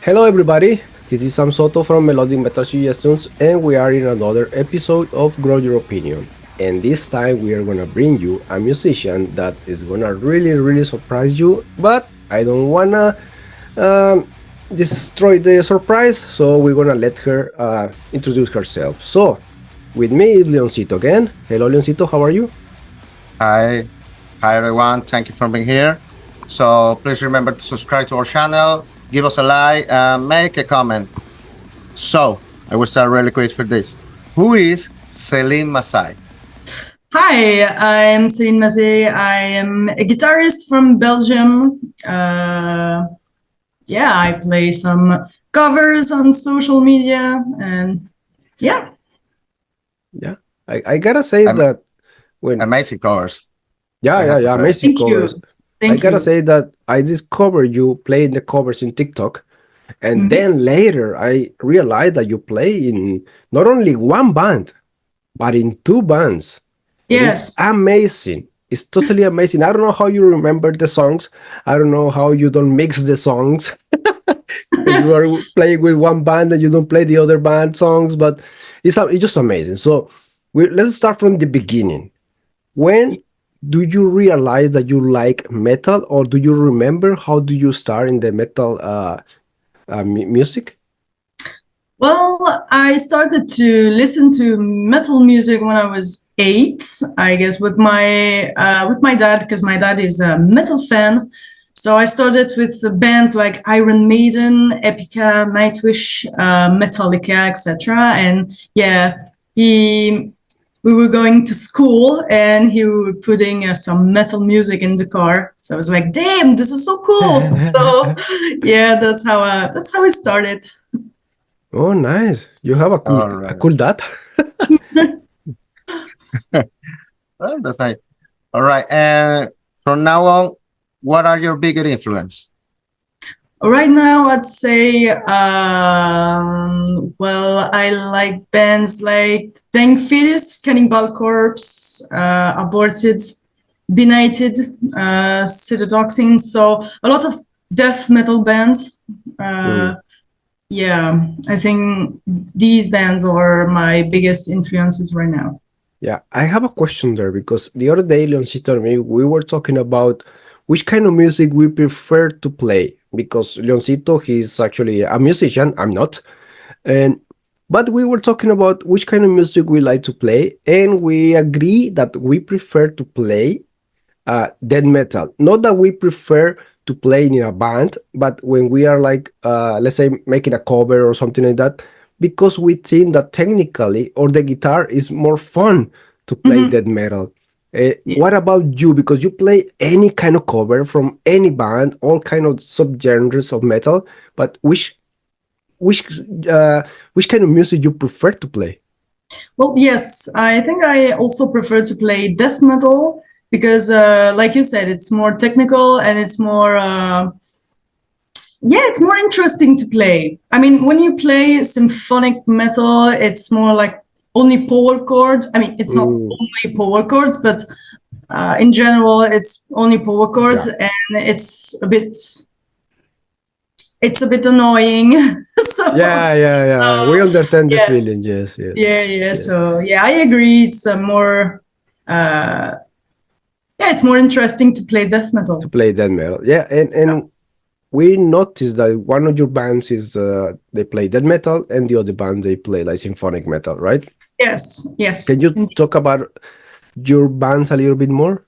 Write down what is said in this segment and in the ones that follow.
Hello everybody, this is Sam Soto from Melodic Metal Suggestions and we are in another episode of Grow Your Opinion. And this time we are gonna bring you a musician that is gonna really surprise you, but I don't wanna destroy the surprise, so we're gonna let her introduce herself. So, with me is Leoncito again. Hello Leoncito, how are you? Hi, hi everyone. Thank you for being here. So please remember to subscribe to our channel, give us a like, and make a comment. So I will start really quick for this. Who is Céline Mazay? Hi, I'm Céline Mazay. I am a guitarist from Belgium. I play some covers on social media, and yeah. Yeah, I gotta say that when Amazing covers. yeah, amazing Thank covers. you. I gotta You. say that I discovered you playing the covers in TikTok, and then later I realized that you play in not only one band, but in two bands. And it's Yes. amazing. It's totally amazing. I don't know how you remember the songs. I don't know how you don't mix the songs. You are playing with one band and you don't play the other band songs, but it's just amazing. So let's start from the beginning. When do you realize that you like metal, or do you remember how do you start in the metal music? Well, I started to listen to metal music when I was 8, I guess, with my dad, because my dad is a metal fan. So I started with the bands like Iron Maiden, Epica, Nightwish, Metallica, etc. And yeah, we were going to school and he was putting some metal music in the car. So I was like, damn, this is so cool. So yeah, that's how it started. Oh, nice. You have a All a right. cool dad. Well, that's nice. All right. And from now on, what are your bigger influence? Right now, I'd say, I like bands like Dying Fetus, Cannibal Corpse, Aborted, Benighted, Cytotoxin. So a lot of death metal bands. Yeah, I think these bands are my biggest influences right now. Yeah, I have a question there because the other day, Leoncito and me, we were talking about which kind of music we prefer to play. Because Leoncito, he's actually a musician, I'm not. But we were talking about which kind of music we like to play, and we agree that we prefer to play death metal. Not that we prefer to play in a band, but when we are like, let's say, making a cover or something like that, because we think that technically, or the guitar is more fun to play death metal. What about you? Because you play any kind of cover from any band, all kind of subgenres of metal, but which kind of music you prefer to play? Well, yes, I think I also prefer to play death metal because, like you said, it's more technical and it's more, it's more interesting to play. I mean, when you play symphonic metal, it's more like only power chords. I mean, it's not only power chords, but in general, it's only power chords, and it's a bit annoying. So We understand the feeling. Yes. So yeah, I agree. It's more it's more interesting to play death metal. To play death metal, and we noticed that one of your bands is they play death metal, and the other band they play like symphonic metal, right? Yes. Can you talk about your bands a little bit more?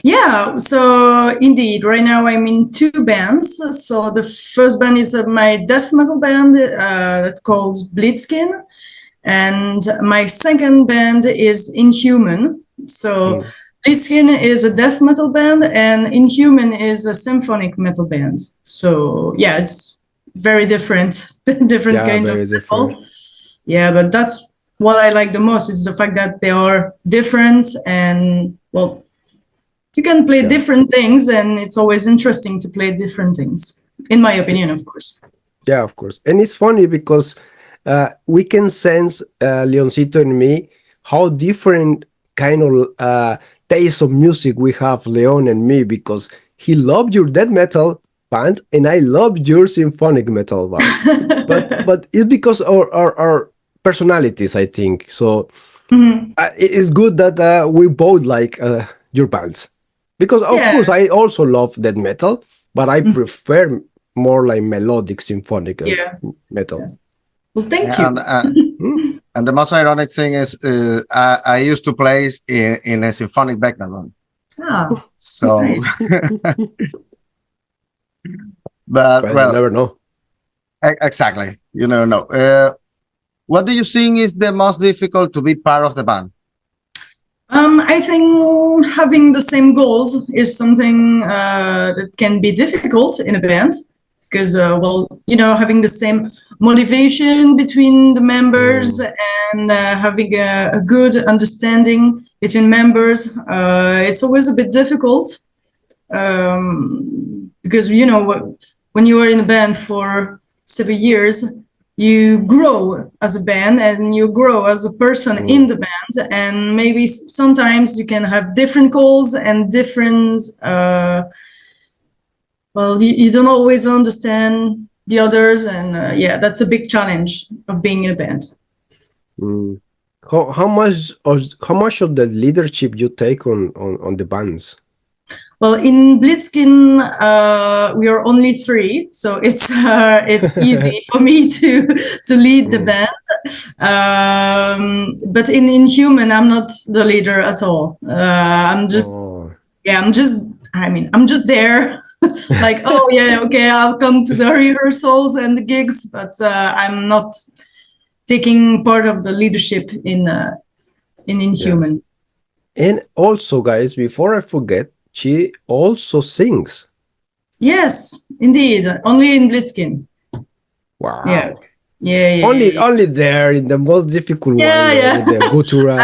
Yeah, so indeed, right now I'm in 2 bands. So the first band is my death metal band called Blitzkin, and my second band is Inhuman. So Blitzkin is a death metal band, and Inhuman is a symphonic metal band. So yeah, it's very different, kind of metal. Yeah, but that's what I like the most. It's the fact that they are different, and well, you can play different things, and it's always interesting to play different things, in my opinion, of course. Yeah, of course. And it's funny because we can sense, Leoncito and me, how different kind of taste of music we have, Leon and me, because he loved your death metal, band, and I love your symphonic metal band. But it's because our personalities, I think. So it is good that we both like your bands, because of Yeah. course I also love death metal, but I prefer more like melodic symphonic Yeah. metal. Well, thank you. And the most ironic thing is, I used to play in a symphonic background. Ah, So, nice. but Well, you well, never know. exactly. You never know. What do you think is the most difficult to be part of the band? I think having the same goals is something that can be difficult in a band because, well, having the same motivation between the members and having a good understanding between members, it's always a bit difficult because, when you are in a band for 7 years, you grow as a band and you grow as a person in the band, and maybe sometimes you can have different goals and different you don't always understand the others, and that's a big challenge of being in a band. How much of the leadership you take on the bands? Well, in Blitzkin, we are only 3, so it's easy for me to lead the band. But in Human, I'm not the leader at all. I'm just there. Like, oh yeah, okay, I'll come to the rehearsals and the gigs, but I'm not taking part of the leadership in Human. And also, guys, before I forget, she also sings. Yes, indeed. Only in Blitzkin. Wow. Yeah. Only there in the most difficult one. With the guttural.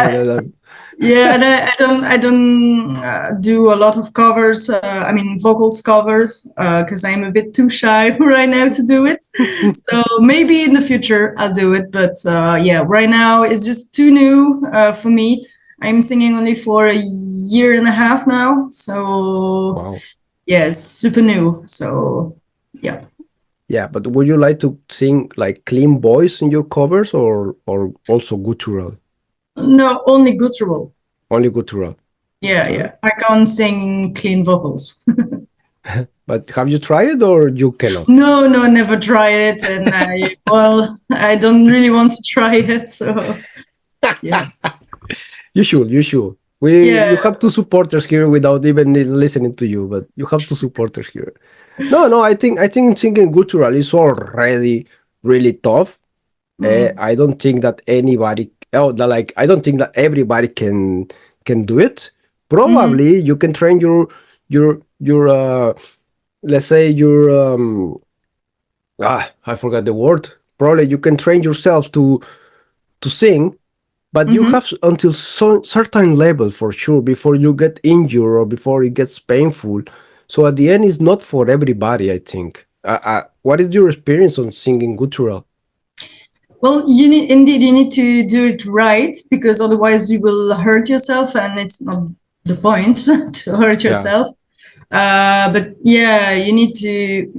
And I don't do a lot of covers. Vocals covers, because I'm a bit too shy right now to do it. So maybe in the future I'll do it. But right now it's just too new for me. I'm singing only for a year and a half now. So it's super new. So yeah. Yeah, but would you like to sing like clean voice in your covers or also guttural? No, only guttural. Only guttural. Yeah. I can't sing clean vocals. But have you tried it or you cannot? No, never tried it, and I don't really want to try it. So yeah. You should. You have two supporters here without even listening to you, but you have two supporters here. No, I think singing guttural is already really tough. I don't think that anybody. I don't think that everybody can do it. Probably you can train your let's say your I forgot the word. Probably you can train yourself to sing, but you have until certain level for sure before you get injured or before it gets painful. So at the end, it's not for everybody, I think. What is your experience on singing guttural? Well, you need to do it right, because otherwise you will hurt yourself, and it's not the point to hurt yourself. But you need to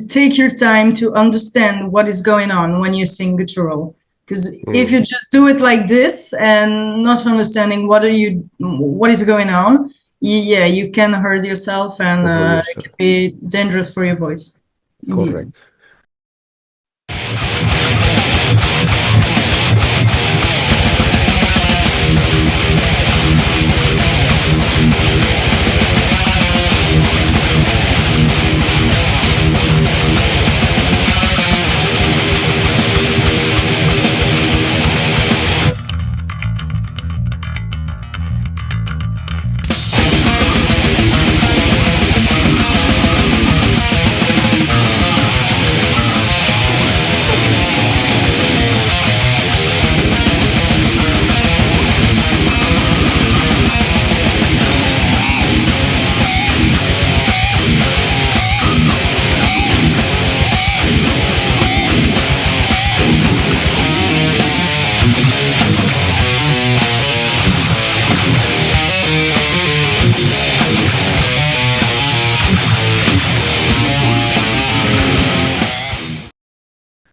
take your time to understand what is going on when you sing guttural. Because if you just do it like this and not understanding what is going on, you can hurt yourself, and it can be dangerous for your voice. Correct. Indeed.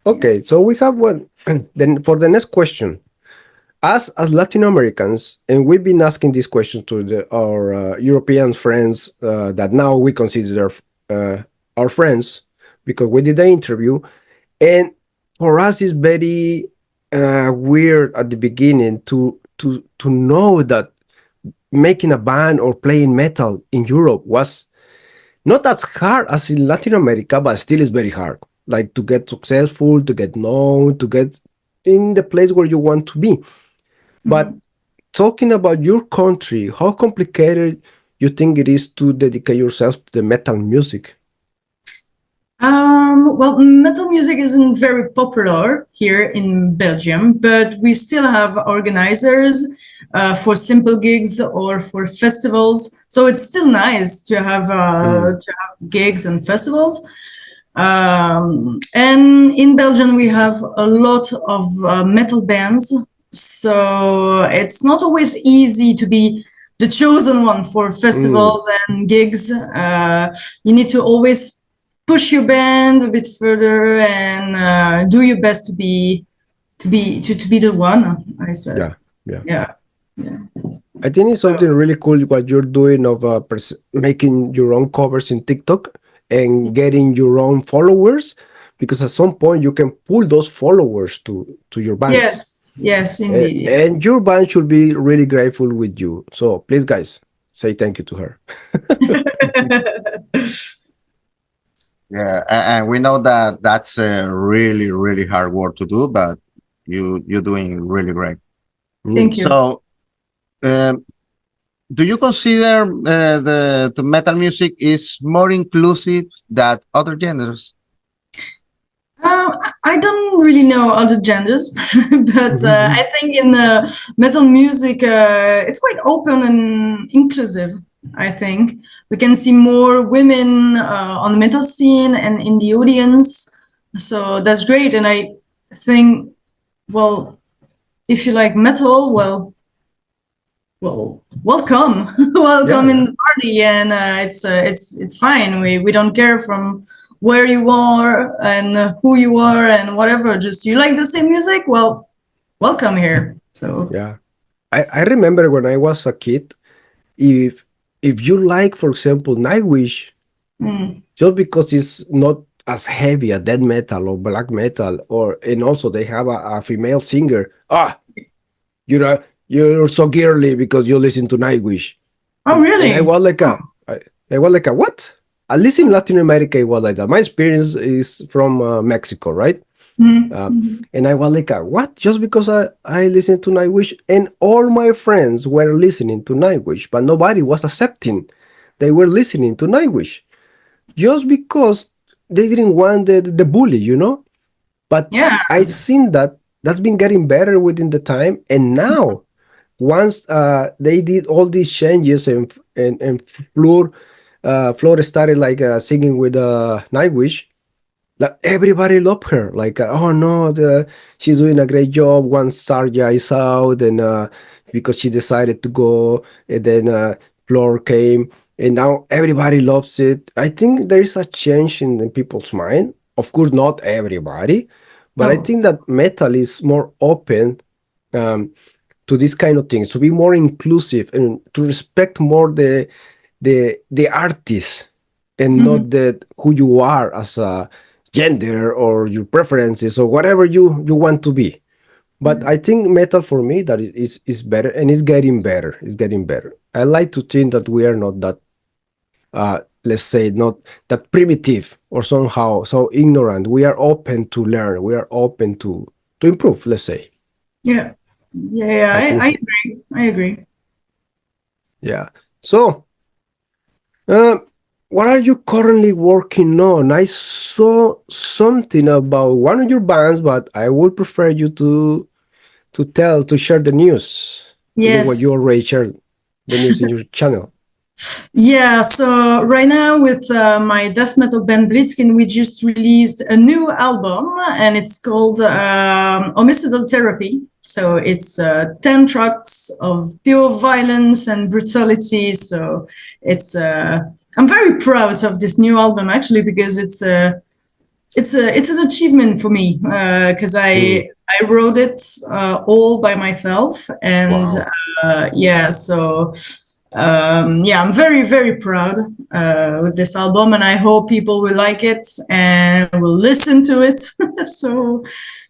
Okay, so we have one. Then for the next question, as Latin Americans, and we've been asking this question to our European friends that now we consider our friends because we did the interview, and for us it's very weird at the beginning to know that making a band or playing metal in Europe was not as hard as in Latin America, but still is very hard. Like to get successful, to get known, to get in the place where you want to be. But talking about your country, how complicated you think it is to dedicate yourself to the metal music? Well, metal music isn't very popular here in Belgium, but we still have organizers for simple gigs or for festivals. So it's still nice to have gigs and festivals. And in Belgium, we have a lot of metal bands. So it's not always easy to be the chosen one for festivals and gigs. You need to always push your band a bit further and do your best to be the one. I said, yeah. I think it's something really cool what you're doing of making your own covers in TikTok and getting your own followers, because at some point you can pull those followers to your bands. Yes, indeed. And your band should be really grateful with you. So please, guys, say thank you to her. Yeah, and we know that that's a really, really hard work to do, but you're doing really great. Thank you. So, do you consider the metal music is more inclusive than other genders? I don't really know other genders, but I think in metal music, it's quite open and inclusive. I think we can see more women on the metal scene and in the audience. So that's great. And I think, well, if you like metal, well, welcome, welcome in the party, and it's fine. We don't care from where you are and who you are and whatever. Just you like the same music, well, welcome here. So yeah, I remember when I was a kid, if you like, for example, Nightwish, just because it's not as heavy as death metal or black metal, and also they have a female singer, you're so girly because you listen to Nightwish. Oh, really? And I was like, what? At least in Latin America, it was like that. My experience is from Mexico, right? And I was like, what? Just because I listened to Nightwish, and all my friends were listening to Nightwish, but nobody was accepting they were listening to Nightwish, just because they didn't want the bully, you know? But I've seen that's been getting better within the time, and now once they did all these changes and Flor started like singing with Nightwish, like everybody loved her. Like, oh no, she's doing a great job. Once Sarja is out, and because she decided to go, and then Flor came, and now everybody loves it. I think there is a change in people's mind. Of course, not everybody, but I think that metal is more open to these kind of things, to be more inclusive and to respect more the artist and not that who you are as a gender or your preferences or whatever you want to be. But I think metal for me that is better, and it's getting better. It's getting better. I like to think that we are not that let's say not that primitive or somehow so ignorant. We are open to learn. We are open to improve, let's say. Yeah. I agree. I agree. Yeah. So, what are you currently working on? I saw something about one of your bands, but I would prefer you to share the news. Yes. What you already shared the news in your channel. Yeah, so right now with my death metal band Blitzkin, we just released a new album, and it's called Homicidal Therapy. So it's 10 tracks of pure violence and brutality. So it's I'm very proud of this new album, actually, because it's it's an achievement for me because I wrote it all by myself, and Wow. yeah, so yeah, I'm very, very proud with this album, and I hope people will like it and will listen to it. So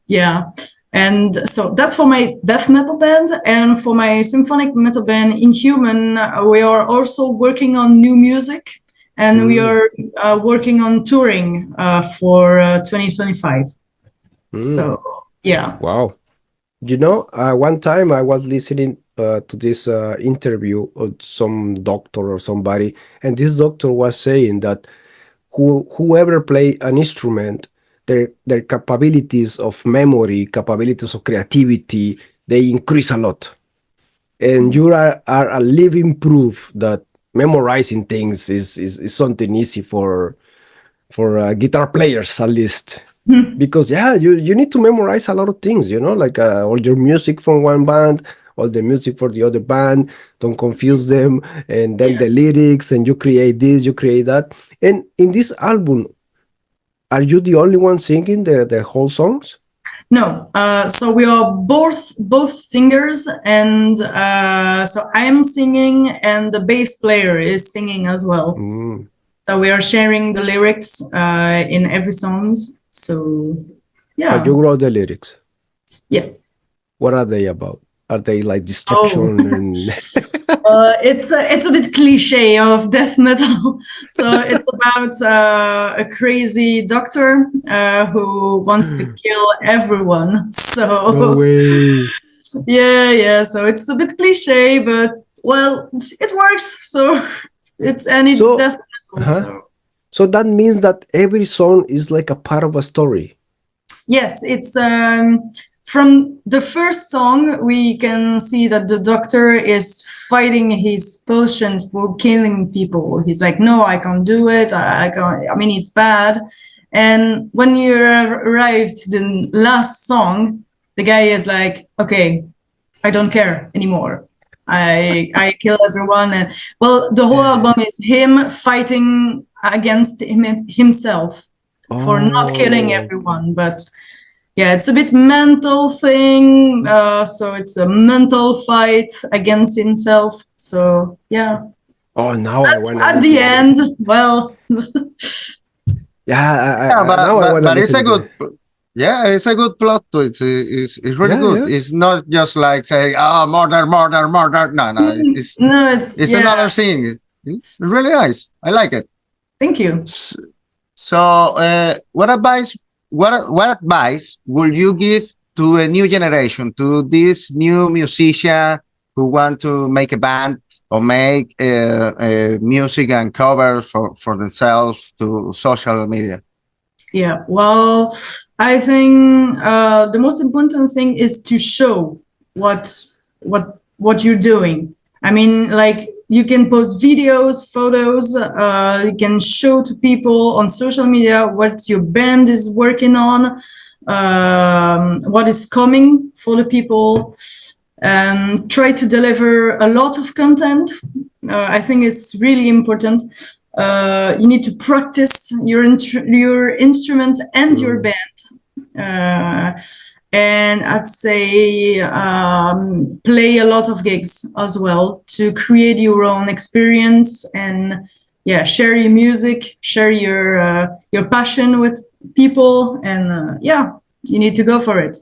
yeah, and so that's for my death metal band, and for my symphonic metal band Inhuman, we are also working on new music, and we are working on touring for 2025. So yeah. Wow. You know, one time I was listening to this interview of some doctor or somebody, and this doctor was saying that whoever play an instrument, their capabilities of memory, capabilities of creativity, they increase a lot. And you are a living proof that memorizing things is something easy for guitar players at least. Because yeah, you need to memorize a lot of things, you know, like all your music from one band, all the music for the other band, don't confuse them, and then the lyrics, and you create this, you create that. And in this album, are you the only one singing the whole songs? No, so we are both singers, and so I am singing, and the bass player is singing as well. So we are sharing the lyrics in every song. So yeah. But you wrote the lyrics. Yeah. What are they about? Are they like destruction and? It's a bit cliche of death metal. So it's about a crazy doctor who wants to kill everyone. So No way. yeah. So it's a bit cliche, but well, it works. So it's death metal. So that means that every song is like a part of a story. Yes, it's from the first song we can see that the doctor is fighting his potions for killing people. He's like, no, I can't do it. I can't. I mean, it's bad. And when you arrive to the last song, the guy is like, okay, I don't care anymore. I kill everyone. And well, the whole album is him fighting against himself for not killing everyone. But yeah, it's a bit mental thing. So it's a mental fight against himself. So yeah. Oh, now I want at the end. Well. Yeah, but it's a good. Yeah, it's a good plot to it. It's really good. Yeah. It's not just like saying, "Oh, murder." No. It's another scene. It's really nice. I like it. Thank you. So, what advice would you give to a new generation, to this new musician who want to make a band or make music and covers for themselves to social media? Yeah, well, I think the most important thing is to show what you're doing. I mean, like, you can post videos, photos, you can show to people on social media what your band is working on, what is coming for the people, and try to deliver a lot of content. I think it's really important. You need to practice your instrument and your band. And I'd say play a lot of gigs as well to create your own experience, and yeah, share your music, share your passion with people, and yeah, you need to go for it.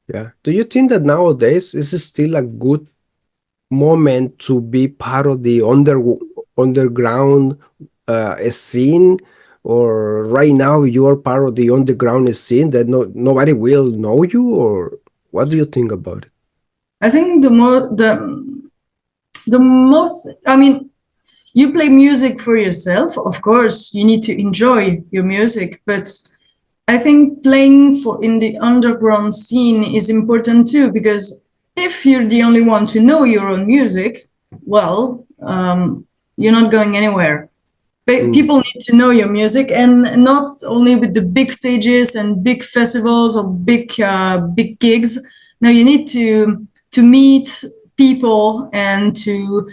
Yeah. Do you think that nowadays this is still a good moment to be part of the underground scene, or right now you are part of the underground scene that nobody will know you, or what do you think about it? I think the most, I mean, you play music for yourself, of course, you need to enjoy your music, but I think playing in the underground scene is important too, because if you're the only one to know your own music, well, you're not going anywhere. People need to know your music, and not only with the big stages and big festivals or big gigs. No, you need to meet people and to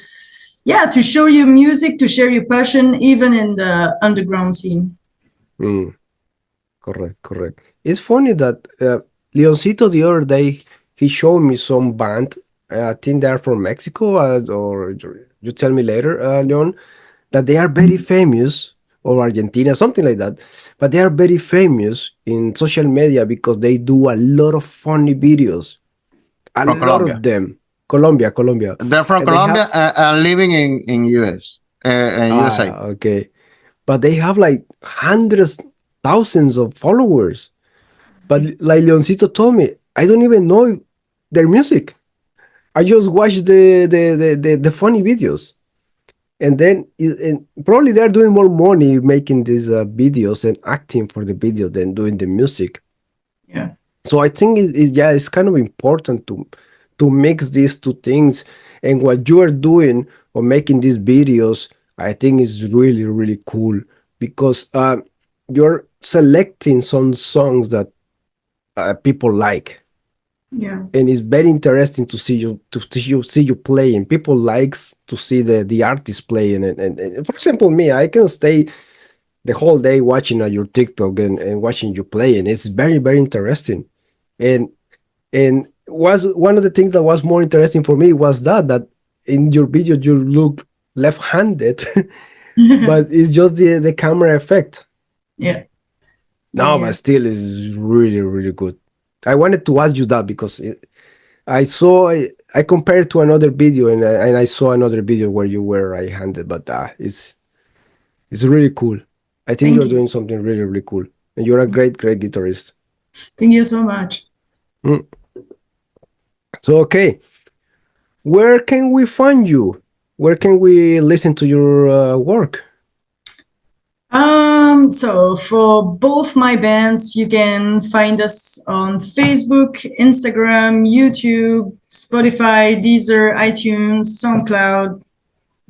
show your music, to share your passion, even in the underground scene. Correct. It's funny that Leoncito the other day he showed me some band. I think they are from Mexico, or you tell me later, Leon, that they are very famous, or Argentina, something like that. But they are very famous in social media because they do a lot of funny videos. A From lot Colombia. of them. Colombia. They're from And they Colombia have, and living in USA. okay. But they have like hundreds, thousands of followers. But like Leoncito told me, I don't even know their music. I just watch the funny videos. And then and probably they're doing more money making these videos and acting for the videos than doing the music. Yeah. So I think it's kind of important to mix these two things. And what you are doing or making these videos, I think is really, really cool because you're selecting some songs that people like. Yeah. And it's very interesting to see you playing. People likes to see the artist playing. And for example, me, I can stay the whole day watching your TikTok and watching you play, and it's very, very interesting. And was one of the things that was more interesting for me was that in your video you look left-handed, but it's just the camera effect. Yeah. No, Yeah. but still is really, really good. I wanted to ask you that because I compared to another video and I saw another video where you were right-handed, but it's really cool. I think Thank you're you. doing something really, really cool, and you're a great, great guitarist. Thank you so much. So, okay, where can we find you? Where can we listen to your work? So for both my bands, you can find us on Facebook, Instagram, YouTube, Spotify, Deezer, iTunes, SoundCloud,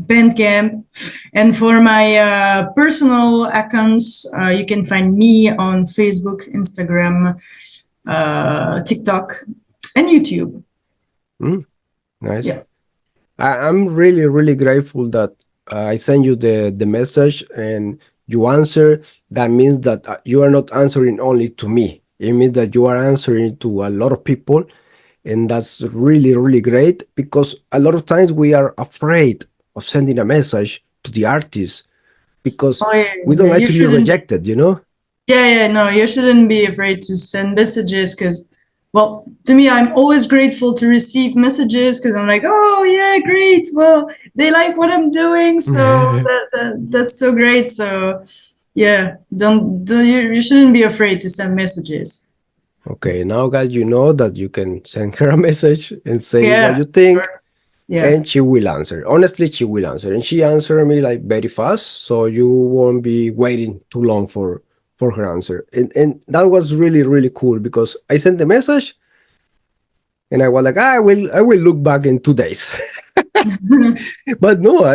Bandcamp. And for my personal accounts, you can find me on Facebook, Instagram, TikTok, and YouTube. Nice. Yeah. I'm really, really grateful that I send you the message and you answer. That means that you are not answering only to me. It means that you are answering to a lot of people. And that's really, really great because a lot of times we are afraid of sending a message to the artist because Oh, yeah, we don't yeah. like You to be shouldn't. rejected, you know? Yeah, no, you shouldn't be afraid to send messages because, well, to me, I'm always grateful to receive messages because I'm like, oh, yeah, great. Well, they like what I'm doing, so that's so great. So, yeah, don't you shouldn't be afraid to send messages. Okay, now guys, you know that you can send her a message and say what Yeah, you think, sure. Yeah, and she will answer. Honestly, she will answer, and she answered me like very fast, so you won't be waiting too long for her answer. And that was really, really cool because I sent the message, and I was like, I will look back in 2 days. But no,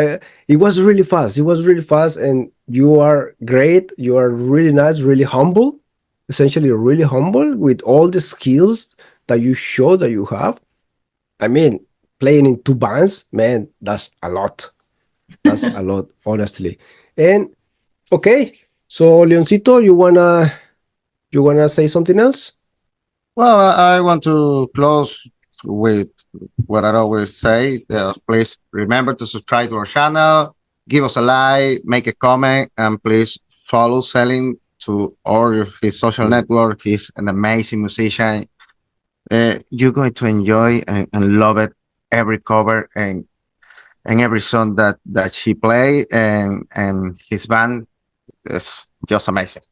it was really fast. It was really fast, and you are great. You are really nice, really humble, essentially really humble with all the skills that you show that you have. I mean, playing in two bands, man, that's a lot. That's a lot, honestly. And okay, so Leoncito, you wanna say something else? Well, I want to close with what I always say. Please remember to subscribe to our channel, give us a like, make a comment, and please follow Céline to all of his social network. He's an amazing musician. You're going to enjoy and love it every cover and every song that she play and his band is just amazing.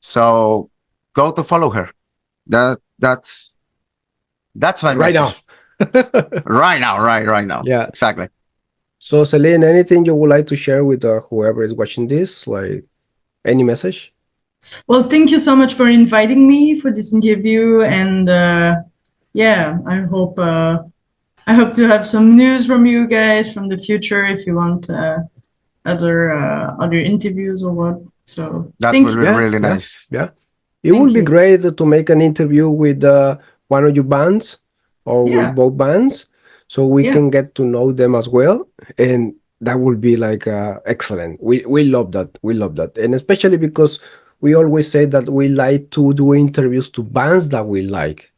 So go to follow her. That's my Right now. message. Right now, right now. Yeah. Exactly. So, Celine, anything you would like to share with whoever is watching this? Like, any message? Well, thank you so much for inviting me for this interview, and yeah, I hope I hope to have some news from you guys from the future if you want other interviews or what. So That thank will you. be Yeah, really yeah, nice. yeah. It Thank would be you. great to make an interview with one of your bands or with Yeah. both bands so we Yeah. can get to know them as well. And that would be like excellent. We love that. We love that. And especially because we always say that we like to do interviews to bands that we like.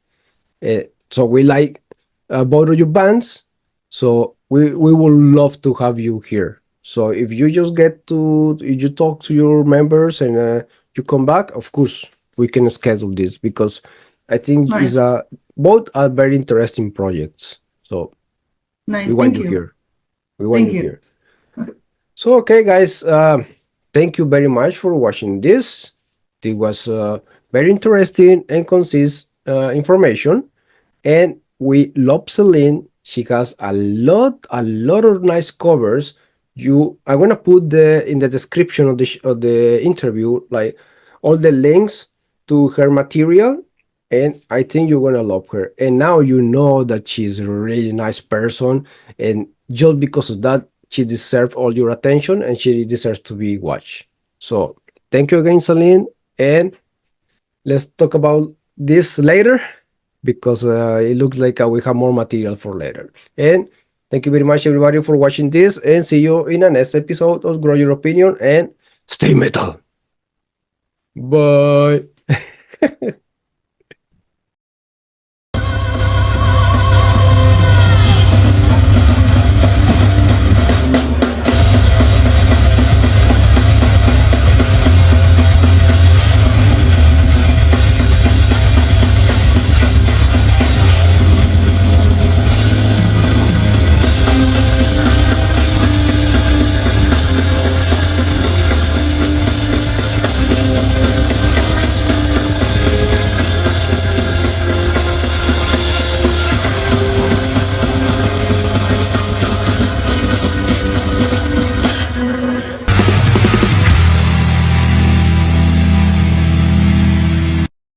So we like both of your bands. So we would love to have you here. So if you just if you talk to your members and you come back, of course we can schedule this because I think Nice. both are very interesting projects. So we Nice. want Thank you you. here. We want Thank you you. here. So okay, guys, thank you very much for watching this. It was very interesting and concise information. And we love Celine. She has a lot of nice covers. I'm gonna put in the description of of the interview, like all the links to her material, and I think you're gonna love her. And now you know that she's a really nice person, and just because of that, she deserves all your attention, and she deserves to be watched. So thank you again, Celine, and let's talk about this later because it looks like we have more material for later. And thank you very much, everybody, for watching this. And see you in the next episode of Grow Your Opinion. And stay metal. Bye.